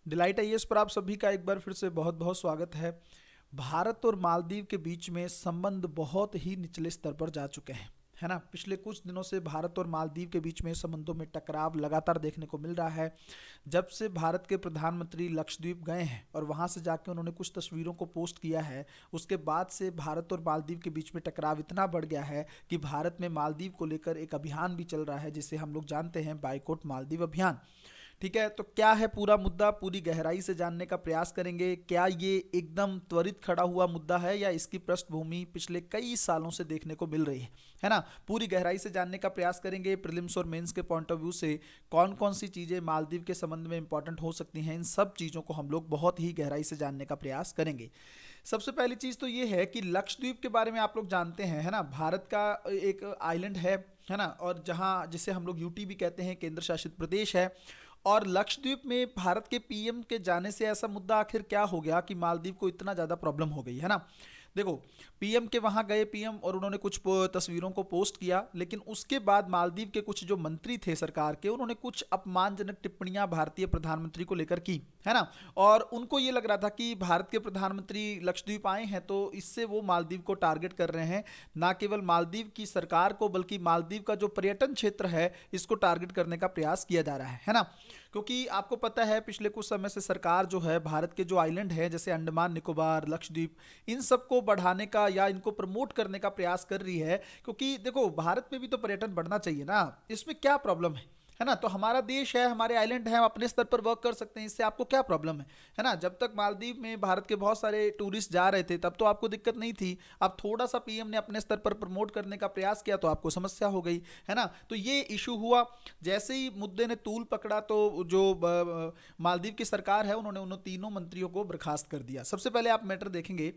Delight IAS पर आप सभी का एक बार फिर से बहुत बहुत स्वागत है। भारत और मालदीव के बीच में संबंध बहुत ही निचले स्तर पर जा चुके हैं, है ना। पिछले कुछ दिनों से भारत और मालदीव के बीच में संबंधों में टकराव लगातार देखने को मिल रहा है। जब से भारत के प्रधानमंत्री लक्षद्वीप गए हैं और वहां से जाके उन्होंने कुछ तस्वीरों को पोस्ट किया है, उसके बाद से भारत और मालदीव के बीच में टकराव इतना बढ़ गया है कि भारत में मालदीव को लेकर एक अभियान भी चल रहा है, जिसे हम लोग जानते हैं बाइकॉट मालदीव अभियान। ठीक है, तो क्या है पूरा मुद्दा, पूरी गहराई से जानने का प्रयास करेंगे। क्या ये एकदम त्वरित खड़ा हुआ मुद्दा है या इसकी पृष्ठभूमि पिछले कई सालों से देखने को मिल रही है ना। पूरी गहराई से जानने का प्रयास करेंगे। प्रीलिम्स और मेंस के पॉइंट ऑफ व्यू से कौन कौन सी चीज़ें मालदीव के संबंध में इंपॉर्टेंट हो सकती हैं, इन सब चीज़ों को हम लोग बहुत ही गहराई से जानने का प्रयास करेंगे। सबसे पहली चीज़ तो ये है कि लक्षद्वीप के बारे में आप लोग जानते हैं, है ना। भारत का एक आइलैंड है ना, और जहाँ जिसे हम लोग यूटी भी कहते हैं, केंद्र शासित प्रदेश है। और लक्षद्वीप में भारत के पीएम के जाने से ऐसा मुद्दा आखिर क्या हो गया कि मालदीव को इतना ज़्यादा प्रॉब्लम हो गई, है ना। देखो, पीएम के वहाँ गए पीएम और उन्होंने कुछ तस्वीरों को पोस्ट किया, लेकिन उसके बाद मालदीव के कुछ जो मंत्री थे सरकार के, उन्होंने कुछ अपमानजनक टिप्पणियां भारतीय प्रधानमंत्री को लेकर की, है ना। और उनको ये लग रहा था कि भारत के प्रधानमंत्री लक्षद्वीप आए हैं तो इससे वो मालदीव को टारगेट कर रहे हैं, ना केवल मालदीव की सरकार को बल्कि मालदीव का जो पर्यटन क्षेत्र है इसको टारगेट करने का प्रयास किया जा रहा है ना। क्योंकि आपको पता है पिछले कुछ समय से सरकार जो है भारत के जो आइलैंड है जैसे अंडमान निकोबार, लक्षद्वीप, इन सबको बढ़ाने का या इनको प्रमोट करने का प्रयास कर रही है। क्योंकि देखो, भारत में भी तो पर्यटन बढ़ना चाहिए ना, इसमें क्या प्रॉब्लम है ना। तो हमारा देश है, हमारे आइलैंड है, हम अपने स्तर पर वर्क कर सकते हैं, इससे आपको क्या प्रॉब्लम है ना। जब तक मालदीव में भारत के बहुत सारे टूरिस्ट जा रहे थे तब तो आपको दिक्कत नहीं थी। अब थोड़ा सा पीएम ने अपने स्तर पर प्रमोट करने का प्रयास किया तो आपको समस्या हो गई, है ना। तो ये इशू हुआ। जैसे ही मुद्दे ने तूल पकड़ा तो जो मालदीव की सरकार है उन्होंने उन तीनों मंत्रियों को बर्खास्त कर दिया। सबसे पहले आप मैटर देखेंगे,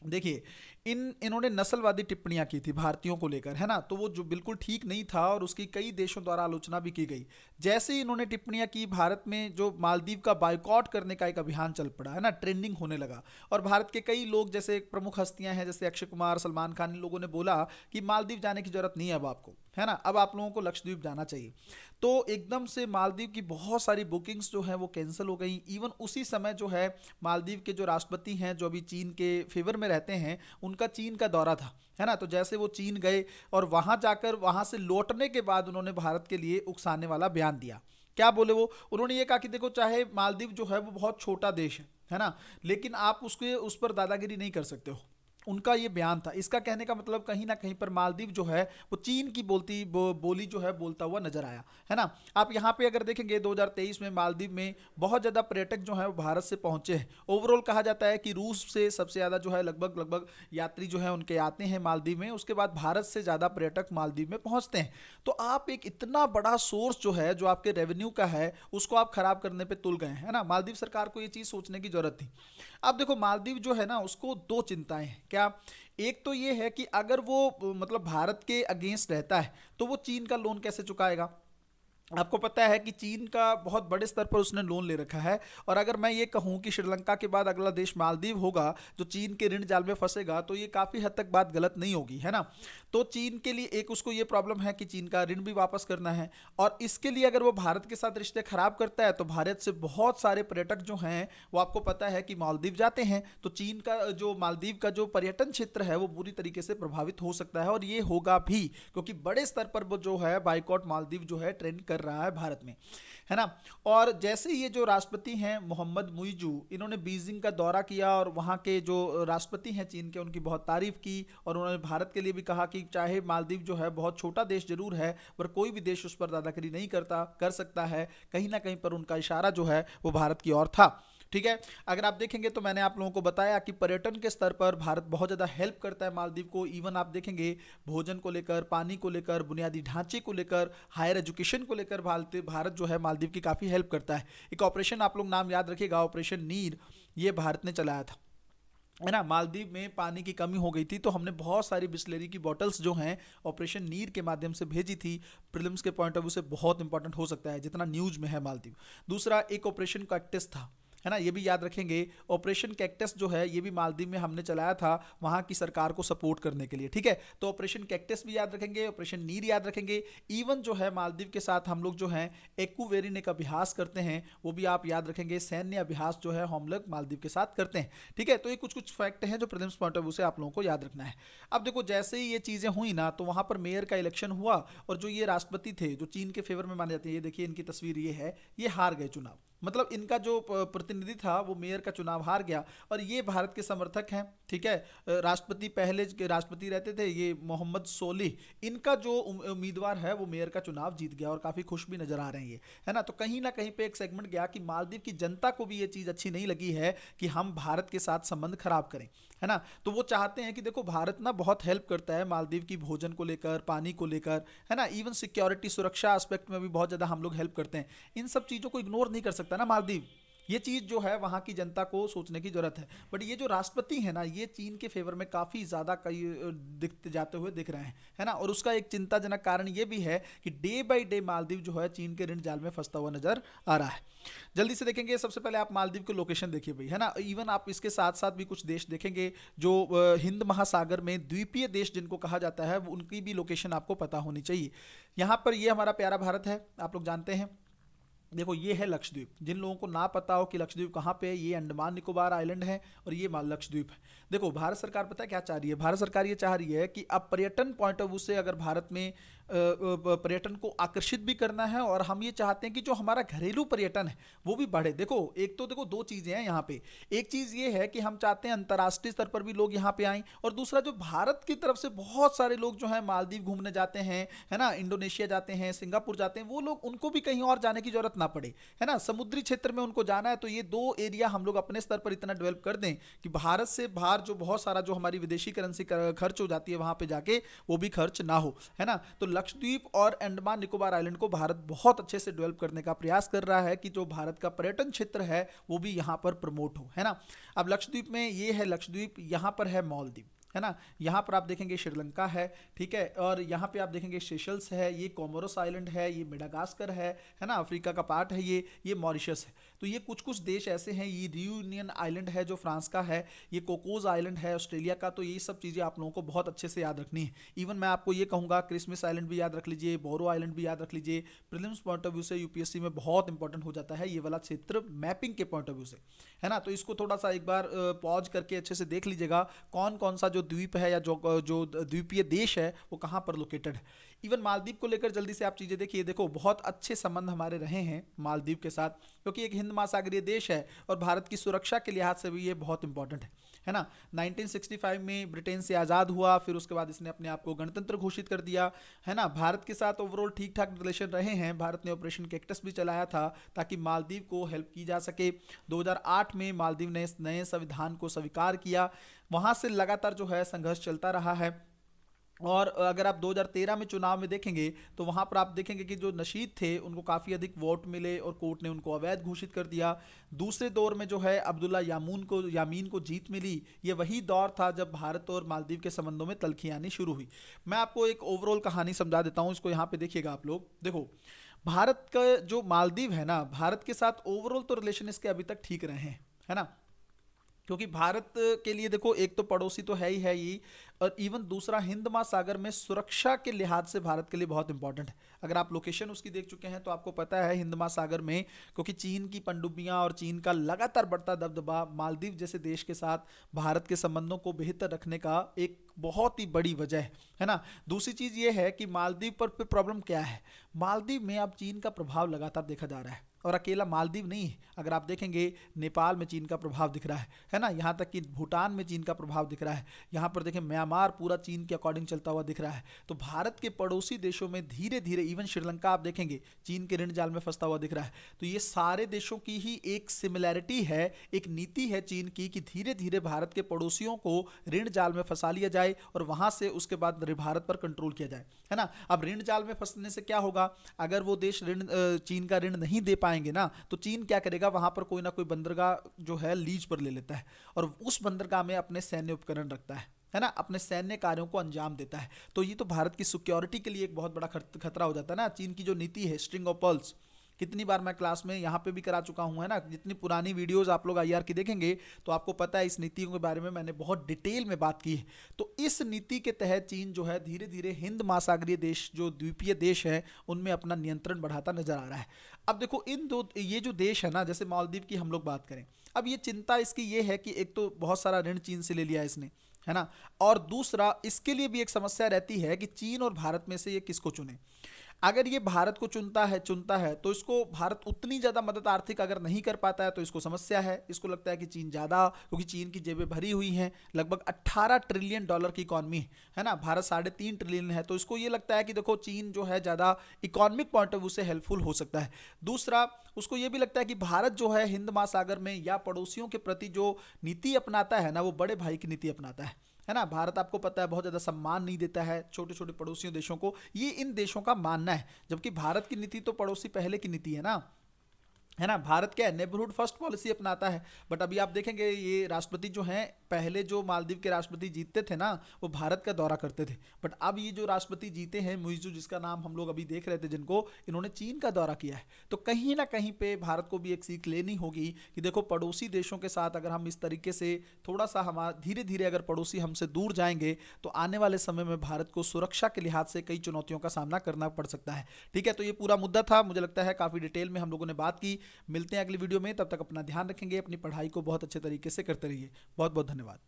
देखिए, इन्होंने नस्लवादी टिप्पणियां की थी भारतीयों को लेकर, है ना। तो वो जो बिल्कुल ठीक नहीं था और उसकी कई देशों द्वारा आलोचना भी की गई। जैसे ही इन्होंने टिप्पणियां की, भारत में जो मालदीव का बायकॉट करने का एक अभियान चल पड़ा, है ना, ट्रेंडिंग होने लगा। और भारत के कई लोग, जैसे प्रमुख हस्तियां हैं जैसे अक्षय कुमार, सलमान खान, इन लोगों ने बोला कि मालदीव जाने की जरूरत नहीं है अब आपको, है ना, अब आप लोगों को लक्षद्वीप जाना चाहिए। तो एकदम से मालदीव की बहुत सारी बुकिंग्स जो हैं वो कैंसिल हो गई। इवन उसी समय जो है मालदीव के जो राष्ट्रपति हैं जो अभी चीन के फेवर में रहते हैं, उनका चीन का दौरा था, है ना। तो जैसे वो चीन गए और वहां जाकर वहां से लौटने के बाद उन्होंने भारत के लिए उकसाने वाला बयान दिया। क्या बोले वो, उन्होंने ये कहा कि देखो, चाहे मालदीव जो है वो बहुत छोटा देश है ना, लेकिन आप उसके उस पर दादागिरी नहीं कर सकते हो। उनका ये बयान था। इसका कहने का मतलब कहीं ना कहीं पर मालदीव जो है वो चीन की बोली जो है बोलता हुआ नजर आया, है ना। आप यहाँ पे अगर देखेंगे 2023 में मालदीव में बहुत ज़्यादा पर्यटक जो है वो भारत से पहुंचे हैं। ओवरऑल कहा जाता है कि रूस से सबसे ज़्यादा जो है लगभग लगभग यात्री जो है उनके आते हैं मालदीव में, उसके बाद भारत से ज़्यादा पर्यटक मालदीव में पहुंचते हैं। तो आप एक इतना बड़ा सोर्स जो है जो आपके रेवेन्यू का है उसको आप खराब करने पे तुल गए, है ना। मालदीव सरकार को ये चीज़ सोचने की जरूरत थी। अब देखो, मालदीव जो है ना उसको दो चिंताएं हैं। क्या, एक तो ये है कि अगर वो मतलब भारत के अगेंस्ट रहता है तो वो चीन का लोन कैसे चुकाएगा। आपको पता है कि चीन का बहुत बड़े स्तर पर उसने लोन ले रखा है। और अगर मैं ये कहूं कि श्रीलंका के बाद अगला देश मालदीव होगा जो चीन के ऋण जाल में फंसेगा, तो ये काफ़ी हद तक बात गलत नहीं होगी, है ना। तो चीन के लिए एक उसको ये प्रॉब्लम है कि चीन का ऋण भी वापस करना है। और इसके लिए अगर वो भारत के साथ रिश्ते खराब करता है तो भारत से बहुत सारे पर्यटक जो हैं वो आपको पता है कि मालदीव जाते हैं। तो चीन का जो मालदीव का जो पर्यटन क्षेत्र है वो बुरी तरीके से प्रभावित हो सकता है, और ये होगा भी, क्योंकि बड़े स्तर पर वो जो है बाइकॉट मालदीव जो है ट्रेंड कर रहा है भारत में, है ना। और जैसे ये जो राष्ट्रपति हैं मोहम्मद मुइजू, इन्होंने बीजिंग का दौरा किया और वहाँ के जो राष्ट्रपति हैं चीन के, उनकी बहुत तारीफ की। और उन्होंने भारत के लिए भी कहा कि चाहे मालदीव जो है बहुत छोटा देश जरूर है, पर कोई भी देश उस पर दादागिरी नहीं कर सकता है। कहीं ना कहीं पर उनका इशारा जो है वो भारत की ओर था। ठीक है, अगर आप देखेंगे तो मैंने आप लोगों को बताया कि पर्यटन के स्तर पर भारत बहुत ज़्यादा हेल्प करता है मालदीव को। इवन आप देखेंगे भोजन को लेकर, पानी को लेकर, बुनियादी ढांचे को लेकर, हायर एजुकेशन को लेकर भारत भारत जो है मालदीव की काफ़ी हेल्प करता है। एक ऑपरेशन आप लोग नाम याद रखिएगा, ऑपरेशन नीर, ये भारत ने चलाया था, है ना। मालदीव में पानी की कमी हो गई थी तो हमने बहुत सारी बिस्लेरी की बॉटल्स जो हैं ऑपरेशन नीर के माध्यम से भेजी थी। प्रीलिम्स के पॉइंट ऑफ व्यू से बहुत इंपॉर्टेंट हो सकता है जितना न्यूज में है मालदीव। दूसरा, एक ऑपरेशन कैक्टस था, है ना, ये भी याद रखेंगे। ऑपरेशन कैक्टस जो है ये भी मालदीव में हमने चलाया था वहां की सरकार को सपोर्ट करने के लिए, ठीक है। तो ऑपरेशन कैक्टस भी याद रखेंगे, ऑपरेशन नीर याद रखेंगे। इवन जो है मालदीव के साथ हम लोग जो है एक्वेरिन एक अभ्यास करते हैं, वो भी आप याद रखेंगे। सैन्य अभ्यास जो है हम लोग मालदीव के साथ करते हैं, ठीक है। तो ये कुछ कुछ फैक्ट हैं जो प्रीलिम्स पॉइंट ऑफ व्यू से आप लोगों को याद रखना है। अब देखो जैसे ही ये चीजें हुई ना, तो वहां पर मेयर का इलेक्शन हुआ और जो ये राष्ट्रपति थे जो चीन के फेवर में माने जाते हैं, ये देखिए इनकी तस्वीर ये है, ये हार गए चुनाव। मतलब इनका जो प्रतिनिधि था वो मेयर का चुनाव हार गया और ये भारत के समर्थक हैं, ठीक है। राष्ट्रपति पहले के राष्ट्रपति रहते थे ये मोहम्मद सोलिह, इनका जो उम्मीदवार है वो मेयर का चुनाव जीत गया और काफी खुश भी नजर आ रहे हैं ये, है ना। तो कहीं ना कहीं पे एक सेगमेंट गया कि मालदीव की जनता को भी ये चीज अच्छी नहीं लगी है कि हम भारत के साथ संबंध खराब करें, है ना। तो वो चाहते हैं कि देखो भारत ना बहुत हेल्प करता है मालदीव की भोजन को लेकर, पानी को लेकर, है ना। इवन सिक्योरिटी सुरक्षा एस्पेक्ट में भी बहुत ज्यादा हम लोग हेल्प करते हैं। इन सब चीजों को इग्नोर नहीं कर सकता ना मालदीव, ये चीज जो है वहां की जनता को सोचने की जरूरत है। बट ये जो राष्ट्रपति है ना, ये चीन के फेवर में काफी ज्यादा कई दिखते जाते हुए दिख रहे हैं, है ना। और उसका एक चिंताजनक कारण ये भी है कि डे बाय डे मालदीव जो है चीन के ऋण जाल में फंसता हुआ नजर आ रहा है। जल्दी से देखेंगे, सबसे पहले आप मालदीव की लोकेशन देखिए भाई, है ना। इवन आप इसके साथ साथ भी कुछ देश देखेंगे जो हिंद महासागर में द्वीपीय देश जिनको कहा जाता है, उनकी भी लोकेशन आपको पता होनी चाहिए। यहाँ पर ये हमारा प्यारा भारत है, आप लोग जानते हैं। देखो ये है लक्षद्वीप, जिन लोगों को ना पता हो कि लक्षद्वीप कहाँ पे है, ये अंडमान निकोबार आइलैंड है और ये लक्षद्वीप है। देखो भारत सरकार पता है क्या चाह रही है, भारत सरकार ये चाह रही है कि अब पर्यटन पॉइंट ऑफ व्यू से अगर भारत में पर्यटन को आकर्षित भी करना है और हम ये चाहते हैं कि जो हमारा घरेलू पर्यटन है वो भी बढ़े। देखो एक तो देखो दो चीजें हैं यहाँ पे, एक चीज ये है कि हम चाहते हैं अंतर्राष्ट्रीय स्तर पर भी लोग यहाँ पे आएं, और दूसरा जो भारत की तरफ से बहुत सारे लोग जो है मालदीव घूमने जाते हैं, है ना, इंडोनेशिया जाते हैं, सिंगापुर जाते हैं, वो लोग उनको भी कहीं और जाने की जरूरत ना पड़े, है ना। समुद्री क्षेत्र में उनको जाना है तो ये दो एरिया हम लोग अपने स्तर पर इतना डेवलप कर दें कि भारत से बाहर जो बहुत सारा जो हमारी विदेशी करेंसी खर्च हो जाती है वहां पे जाके वो भी खर्च ना हो, है ना। तो लक्षद्वीप और अंडमान निकोबार आइलैंड को भारत बहुत अच्छे से डेवलप करने का प्रयास कर रहा है कि जो भारत का पर्यटन क्षेत्र है वो भी यहाँ पर प्रमोट हो, है ना। अब लक्षद्वीप में ये है लक्षद्वीप, यहाँ पर है मालदीव, है ना। यहाँ पर आप देखेंगे श्रीलंका है, ठीक है। और यहाँ पे आप देखेंगे सेशल्स है, ये कोमोरोस आइलैंड है, ये मेडागास्कर है ना, अफ्रीका का पार्ट है ये मॉरिशस है। तो ये कुछ कुछ देश ऐसे हैं, ये रियूनियन आइलैंड है जो फ्रांस का है, ये कोकोज आइलैंड है ऑस्ट्रेलिया का। तो ये सब चीज़ें आप लोगों को बहुत अच्छे से याद रखनी है। इवन मैं आपको ये कहूँगा क्रिसमस आइलैंड भी याद रख लीजिए, बोरो आइलैंड भी याद रख लीजिए। प्रीलिम्स पॉइंट ऑफ व्यू से यूपीएससी में बहुत इंपॉर्टेंट हो जाता है ये वाला क्षेत्र मैपिंग के पॉइंट ऑफ व्यू से, है ना। तो इसको थोड़ा सा एक बार पॉज करके अच्छे से देख लीजिएगा कौन कौन सा जो द्वीप है या जो द्वीपीय देश है वो कहाँ पर लोकेटेड है। इवन मालदीव को लेकर जल्दी से आप चीज़ें देखिए, देखो बहुत अच्छे संबंध हमारे रहे हैं मालदीव के साथ, क्योंकि एक हिंद महासागरीय देश है और भारत की सुरक्षा के लिहाज से भी ये बहुत इंपॉर्टेंट है ना। 1965 में ब्रिटेन से आज़ाद हुआ, फिर उसके बाद इसने अपने आप को गणतंत्र घोषित कर दिया, है ना। भारत के साथ ओवरऑल ठीक ठाक रिलेशन रहे हैं। भारत ने ऑपरेशन कैक्टस भी चलाया था ताकि मालदीव को हेल्प की जा सके। 2008 में मालदीव ने नए संविधान को स्वीकार किया, वहां से लगातार जो है संघर्ष चलता रहा है। और अगर आप 2013 में चुनाव में देखेंगे तो वहां पर आप देखेंगे कि जो नशीद थे उनको काफ़ी अधिक वोट मिले और कोर्ट ने उनको अवैध घोषित कर दिया। दूसरे दौर में जो है अब्दुल्ला यामीन को जीत मिली। ये वही दौर था जब भारत और मालदीव के संबंधों में तल्खी आनी शुरू हुई। मैं आपको एक ओवरऑल कहानी समझा देता हूँ, इसको यहाँ पे देखिएगा आप लोग। देखो भारत का जो मालदीव है ना, भारत के साथ ओवरऑल तो रिलेशन इसके अभी तक ठीक रहे हैं, है ना। क्योंकि भारत के लिए देखो एक तो पड़ोसी तो है ही, और इवन दूसरा हिंद महासागर में सुरक्षा के लिहाज से भारत के लिए बहुत इंपॉर्टेंट है। अगर आप लोकेशन उसकी देख चुके हैं तो आपको पता है हिंद महासागर में, क्योंकि चीन की पनडुब्बियां और चीन का लगातार बढ़ता दबदबा मालदीव जैसे देश के साथ भारत के संबंधों को बेहतर रखने का एक बहुत ही बड़ी वजह है ना। दूसरी चीज ये है कि मालदीव पर प्रॉब्लम क्या है, मालदीव में अब चीन का प्रभाव लगातार देखा जा रहा है, और अकेला मालदीव नहीं है। अगर आप देखेंगे नेपाल में चीन का प्रभाव दिख रहा है ना। यहाँ तक कि भूटान में चीन का प्रभाव दिख रहा है। यहाँ पर देखें म्यांमार पूरा चीन के अकॉर्डिंग चलता हुआ दिख रहा है। तो भारत के पड़ोसी देशों में धीरे धीरे, इवन श्रीलंका आप देखेंगे चीन के ऋण जाल में फंसता हुआ दिख रहा है। तो ये सारे देशों की ही एक सिमिलैरिटी है, एक नीति है चीन की कि धीरे धीरे भारत के पड़ोसियों को ऋण जाल में फंसा लिया जाए और वहां से उसके बाद भारत पर कंट्रोल किया जाए, है ना। अब ऋण जाल में फंसने से क्या होगा, अगर वो देश चीन का ऋण नहीं दे पाएंगे ना, तो चीन क्या करेगा, वहां पर कोई ना कोई बंदरगाह जो है लीज पर ले लेता है और उस बंदरगाह में अपने सैन्य उपकरण रखता है ना, अपने सैन्य कार्यों को अंजाम देता है। तो ये तो भारत की सिक्योरिटी के लिए एक बहुत बड़ा खतरा हो जाता है ना। चीन की जो नीति है स्ट्रिंग ऑफ पर्ल्स, कितनी बार मैं क्लास में यहाँ पे भी करा चुका हूँ, है ना। जितनी पुरानी वीडियोस आप लोग आईआर की देखेंगे तो आपको पता है इस नीतियों के बारे में मैंने बहुत डिटेल में बात की है। तो इस नीति के तहत चीन जो है धीरे धीरे हिंद महासागरीय देश, जो द्वीपीय देश है, उनमें अपना नियंत्रण बढ़ाता नजर आ रहा है। अब देखो इन दो, ये जो देश है ना, जैसे मालदीव की हम लोग बात करें, अब ये चिंता इसकी ये है कि एक तो बहुत सारा ऋण चीन से ले लिया इसने, है ना। और दूसरा इसके लिए भी एक समस्या रहती है कि चीन और भारत में से ये किसको चुने। अगर ये भारत को चुनता है तो इसको भारत उतनी ज़्यादा मदद आर्थिक अगर नहीं कर पाता है तो इसको समस्या है। इसको लगता है कि चीन ज़्यादा, क्योंकि चीन की जेबें भरी हुई हैं, लगभग 18 ट्रिलियन डॉलर की इकॉनमी है ना, भारत 3.5 ट्रिलियन है। तो इसको ये लगता है कि देखो चीन जो है ज़्यादा इकोनॉमिक पॉइंट ऑफ व्यू से हेल्पफुल हो सकता है। दूसरा, उसको ये भी लगता है कि भारत जो है हिंद महासागर में या पड़ोसियों के प्रति जो नीति अपनाता है ना, वो बड़े भाई की नीति अपनाता है ना। भारत आपको पता है बहुत ज़्यादा सम्मान नहीं देता है छोटे छोटे पड़ोसियों देशों को, ये इन देशों का मानना है। जबकि भारत की नीति तो पड़ोसी पहले की नीति है ना। भारत क्या है, नेबरहुड फर्स्ट पॉलिसी अपनाता है। बट अभी आप देखेंगे ये राष्ट्रपति जो हैं, पहले जो मालदीव के राष्ट्रपति जीतते थे ना, वो भारत का दौरा करते थे। बट अब ये जो राष्ट्रपति जीते हैं मुइज़ू, जिसका नाम हम लोग अभी देख रहे थे, जिनको इन्होंने चीन का दौरा किया है। तो कहीं ना कहीं पे भारत को भी एक सीख लेनी होगी कि देखो पड़ोसी देशों के साथ अगर हम इस तरीके से थोड़ा सा हमारा धीरे धीरे अगर पड़ोसी हमसे दूर जाएंगे तो आने वाले समय में भारत को सुरक्षा के लिहाज से कई चुनौतियों का सामना करना पड़ सकता है। ठीक है, तो ये पूरा मुद्दा था, मुझे लगता है काफ़ी डिटेल में हम लोगों ने बात की। मिलते हैं अगली वीडियो में, तब तक अपना ध्यान रखेंगे, अपनी पढ़ाई को बहुत अच्छे तरीके से करते रहिए। बहुत बहुत धन्यवाद।